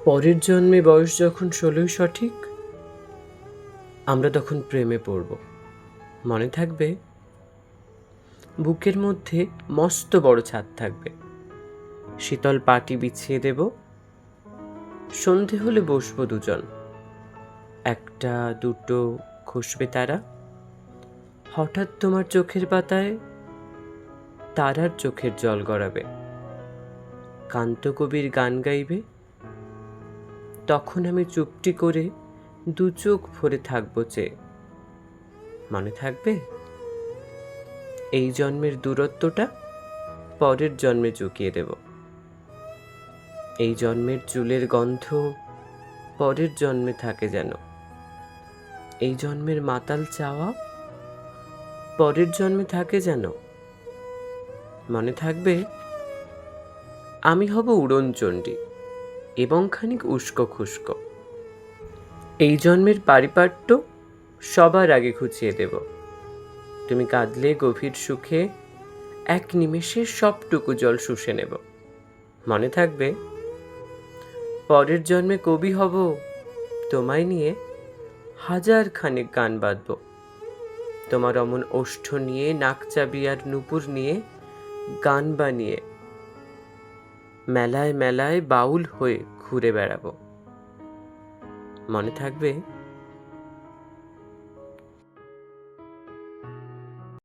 পরের জন্মে বয়স যখন 16ই সঠিক, আমরা তখন প্রেমে পড়ব। মনে থাকবে? বুকের মধ্যে মস্ত বড় ছাদ থাকবে, শীতল পাটি বিছিয়ে দেব, সন্ধে হলে বসবো দুজন, একটা দুটো খসবে তারা, হঠাৎ তোমার চোখের পাতায় তারার চোখের জল গড়াবে, কান্তকবির গান গাইবে, তখন আমি চুপটি করে দু চোখ ভরে থাকবো চেয়ে। মনে থাকবে? এই জন্মের দূরত্বটা পরের জন্মে চুকিয়ে দেব। এই জন্মের চুলের গন্ধ পরের জন্মে থাকে যেন। এই জন্মের মাতাল চাওয়া পরের জন্মে থাকে যেন। মনে থাকবে? আমি হব উড়নচণ্ডী এবং খানিক উস্কো খুস্কো। এই জন্মের পারিপাট্য সবার আগে খুঁচিয়ে দেব। তুমি কাঁদলে গভীর সুখে এক নিমেষে সবটুকু জল শুষে নেব। মনে থাকবে? পরের জন্মে কবি হব, তোমায় নিয়ে হাজার খানেক গান বাঁধব। তোমার অমন ওষ্ঠ নিয়ে, নাকচাবি আর নুপুর নিয়ে গান বানিয়ে মেলায় মেলায় বাউল হয়ে ঘুরে বেড়াবো। মনে থাকবে?